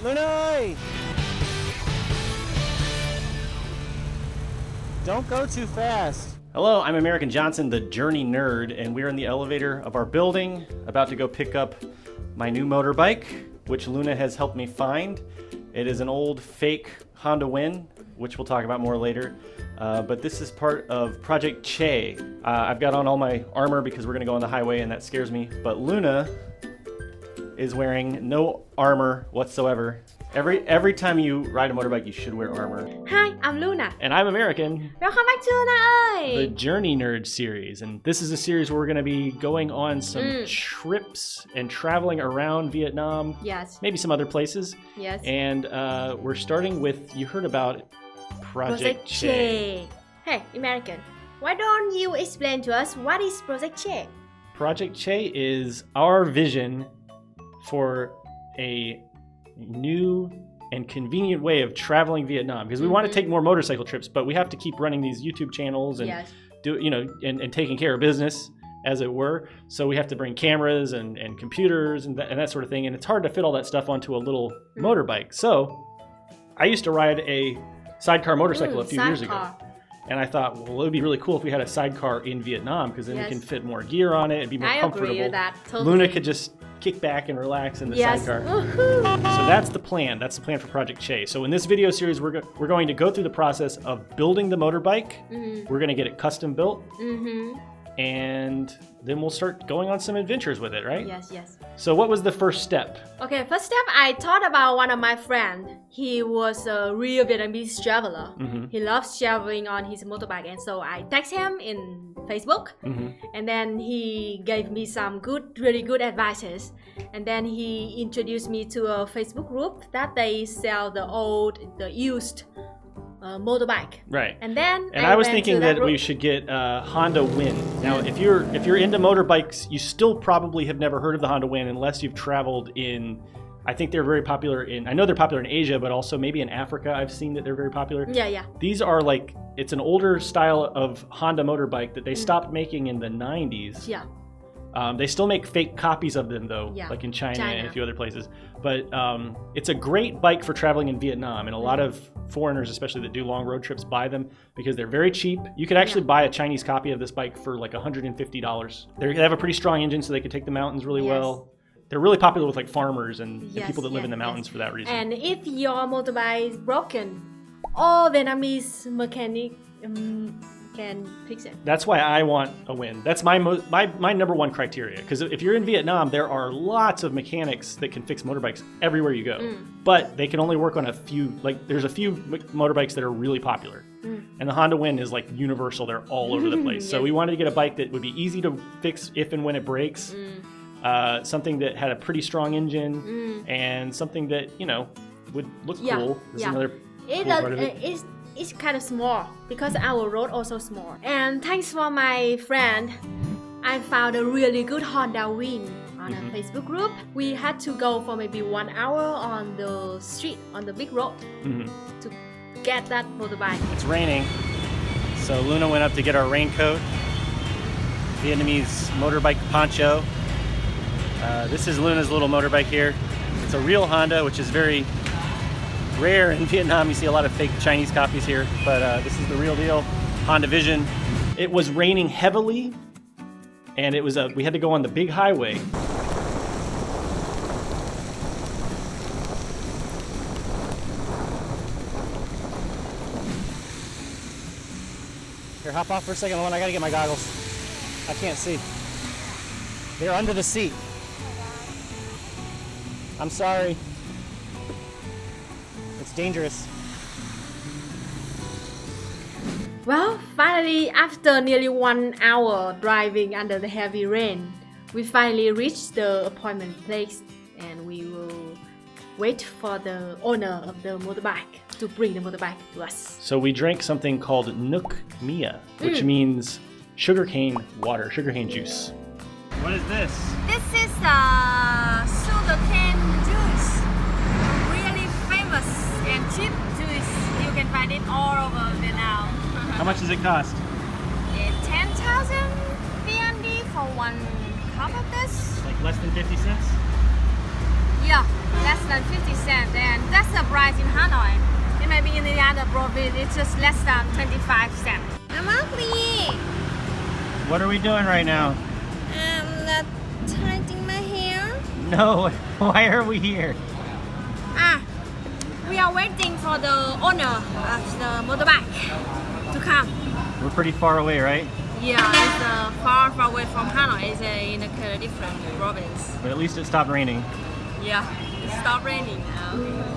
Luna! Don't go too fast. Hello, I'm American Johnson, the Journey Nerd, and we're in the elevator of our building, about to go pick up my new motorbike, which Luna has helped me find. It is an old fake Honda Win, which we'll talk about more later. But this is part of Project Che. I've got on all my armor because we're gonna go on the highway and that scares me. But Luna is wearing no armor whatsoever. Every time you ride a motorbike, you should wear armor. Hi, I'm Luna. And I'm American. Welcome back to Luna The Journey Nerd series. And this is a series where we're gonna be going on some trips and traveling around Vietnam. Yes. Maybe some other places. Yes. And we're starting with, you heard about Project Che. Hey, American, why don't you explain to us what is Project Che? Project Che is our vision for a new and convenient way of traveling Vietnam, because we want to take more motorcycle trips, but we have to keep running these YouTube channels and do, you know, and taking care of business, as it were. So we have to bring cameras and computers and that sort of thing, and it's hard to fit all that stuff onto a little motorbike. So I used to ride a Sidecar motorcycle a few years ago. And I thought, well, it would be really cool if we had a Sidecar in Vietnam, because then we can fit more gear on it and be more comfortable. I agree with that, totally. Luna could just kick back and relax in the Sidecar. So that's the plan. That's the plan for Project Che. So in this video series, we're going to go through the process of building the motorbike. We're going to get it custom built. And then we'll start going on some adventures with it, right? Yes, yes. So what was the first step? Okay, first step, I thought about one of my friends. He was a real Vietnamese traveler. He loves traveling on his motorbike, and so I text him in Facebook. And then he gave me some really good advices. And then he introduced me to a Facebook group that they sell the used motorbike. Right. And then I was thinking that we should get Honda Win. Now, if you're into motorbikes, you still probably have never heard of the Honda Win unless you've traveled in. I think they're very popular I know they're popular in Asia, but also maybe in Africa. I've seen that they're very popular. Yeah, yeah. These are like, it's an older style of Honda motorbike that they stopped making in the 90s. Yeah. They still make fake copies of them though, like in China and a few other places. But it's a great bike for traveling in Vietnam, and a lot of foreigners, especially that do long road trips, buy them because they're very cheap. You could actually buy a Chinese copy of this bike for like $150. They have a pretty strong engine, so they could take the mountains really well. They're really popular with like farmers and people that live in the mountains for that reason. And if your motorbike is broken, all Vietnamese mechanic can fix it. That's why I want a Win. That's my number one criteria. Because if you're in Vietnam, there are lots of mechanics that can fix motorbikes everywhere you go. But they can only work on a few. Like there's a few motorbikes that are really popular, and the Honda Win is like universal. They're all over the place. So we wanted to get a bike that would be easy to fix if and when it breaks. Something that had a pretty strong engine, and something that would look cool. This is another cool part of it. It's kind of small because our road also small. And thanks for my friend, I found a really good Honda Win on a Facebook group. We had to go for maybe 1 hour on the street, on the big road, to get that motorbike. It's raining, so Luna went up to get our raincoat, Vietnamese motorbike poncho. This is Luna's little motorbike here. It's a real Honda, which is very rare in Vietnam. You see a lot of fake Chinese copies here, but this is the real deal Honda Vision. It was raining heavily, and we had to go on the big highway. Here, hop off for a second, I gotta get my goggles. I can't see. They're under the seat. I'm sorry. It's dangerous. Well, finally, after nearly 1 hour driving under the heavy rain, we finally reached the appointment place, and we will wait for the owner of the motorbike to bring the motorbike to us. So we drank something called Nước Mía, which means sugarcane water, sugarcane juice. What is this? This is sugarcane juice. Really famous and cheap juice. You can find it all over Vietnam. How much does it cost? 10,000 VND for one cup of this. Like less than 50 cents? Yeah, less than 50 cents. And price in Hanoi. It may be in the other province, it's just less than 25 cents. I'm ugly. What are we doing right now? I'm not tightening my hair. No, why are we here? We are waiting for the owner of the motorbike to come. We're pretty far away, right? Yeah, it's far away from Hanoi. It's in a different province. But at least it stopped raining. Yeah, it stopped raining now.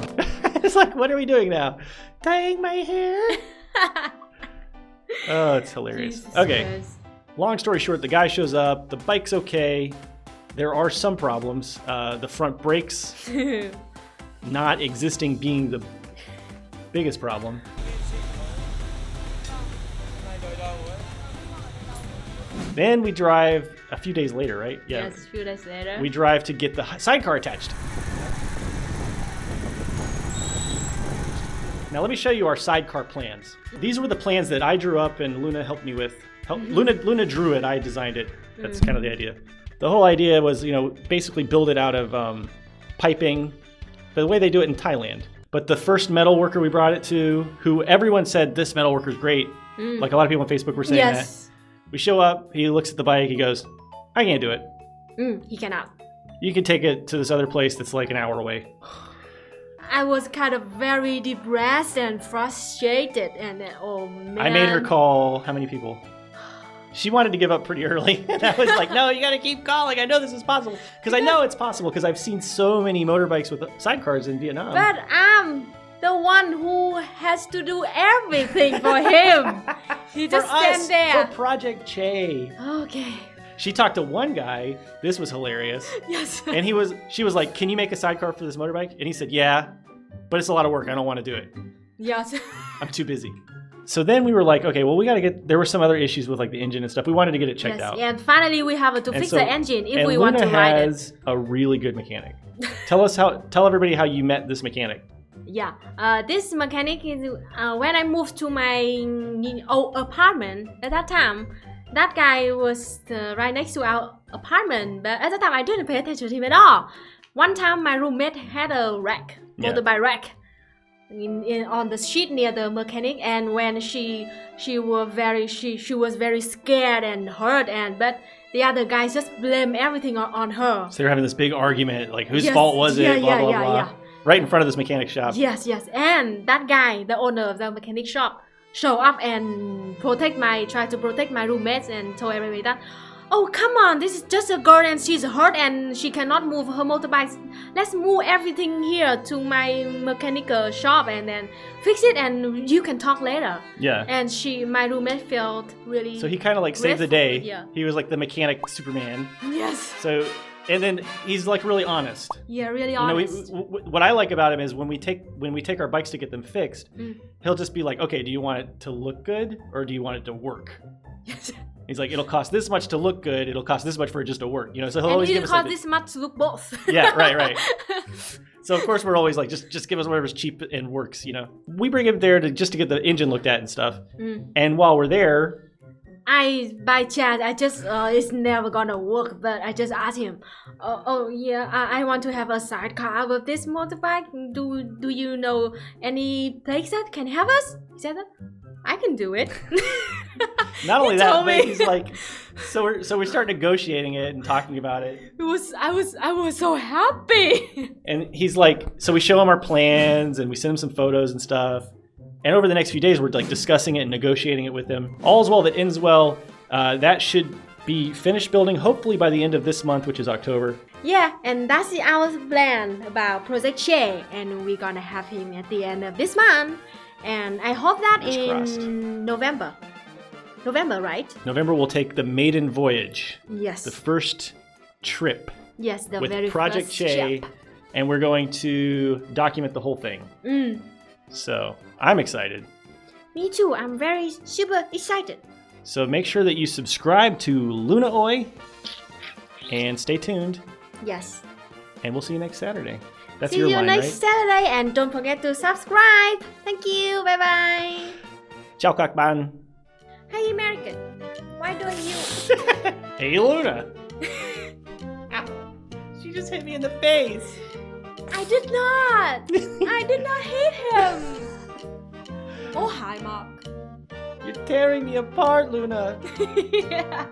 It's like, what are we doing now? Tying my hair? Oh, it's hilarious. Jesus Okay, Christ. long story short, the guy shows up, the bike's okay. There are some problems. The front brakes not existing being the biggest problem. Then we drive a few days later, right? Yeah. Yes, a few days later. We drive to get the sidecar attached. Now let me show you our sidecar plans. These were the plans that I drew up and Luna helped me with. Luna drew it, I designed it. That's kind of the idea. The whole idea was, basically build it out of piping, the way they do it in Thailand. But the first metal worker we brought it to, who everyone said this metal worker's great, like a lot of people on Facebook were saying that. We show up, he looks at the bike, he goes, I can't do it. He cannot. You can take it to this other place that's like an hour away. I was kind of very depressed and frustrated, and oh man. I made her call how many people? She wanted to give up pretty early. And I was like, no, you gotta keep calling. I know this is possible. Because I know it's possible because I've seen so many motorbikes with sidecars in Vietnam. But I'm the one who has to do everything for him. He just stand there. For Project Che. Okay. She talked to one guy. This was hilarious. Yes. And she was like, can you make a sidecar for this motorbike? And he said, yeah, but it's a lot of work. I don't want to do it. Yes. I'm too busy. So then we were like, okay, well, there were some other issues with like the engine and stuff. We wanted to get it checked out. And finally we have to fix the engine if we want to Luna ride it. has a really good mechanic. Tell everybody how you met this mechanic. Yeah, this mechanic is when I moved to my old apartment. At that time, that guy was right next to our apartment, but at that time I didn't pay attention to him at all. One time my roommate had a wreck, motorbike wreck, on the street near the mechanic, and when she was very scared and hurt, but the other guys just blame everything on her. So they're having this big argument, like whose fault was it? Blah blah blah. Right in front of this mechanic shop. Yes. And that guy, the owner of the mechanic shop, show up and try to protect my roommates and told everybody that, oh, come on, this is just a girl and she's hurt and she cannot move her motorbike. Let's move everything here to my mechanical shop and then fix it and you can talk later. Yeah. And my roommate felt really So he kind of like saved the day. Yeah. He was like the mechanic Superman. Yes. And then he's like really honest. Yeah, really honest. What I like about him is when we take our bikes to get them fixed, he'll just be like, okay, do you want it to look good or do you want it to work? Yes. He's like, it'll cost this much to look good. It'll cost this much for it just to work. So he'll always give us cost this much to look both. Yeah, right. So of course we're always like, just give us whatever's cheap and works. We bring him there just to get the engine looked at and stuff. And while we're there, by chance, I just it's never gonna work, but I just asked him, I want to have a sidecar with this motorbike. Do you know any place that can have us? He said, I can do it. Not only that, but he's like, so we start negotiating it and talking about it. I was so happy. And he's like, so we show him our plans and we send him some photos and stuff. And over the next few days, we're like discussing it and negotiating it with him. All's well that ends well. That should be finished building hopefully by the end of this month, which is October. Yeah, and that's our plan about Project Che, and we're gonna have him at the end of this month. And I hope that in November. November, right? November we'll take the maiden voyage. Yes. The first trip. Yes, the with very Project first Che, trip. And we're going to document the whole thing. So I'm excited. Me too. I'm very super excited. So make sure that you subscribe to Luna Oi and stay tuned. Yes. And we'll see you next Saturday. That's see your you line, next right? Saturday, and don't forget to subscribe. Thank you. Bye bye. Ciao, các bạn. Hey, American. Why don't you? Hey, Luna. Ow. She just hit me in the face. I did not. I did not hit him. Oh, hi, Mark. You're tearing me apart, Luna. Yeah.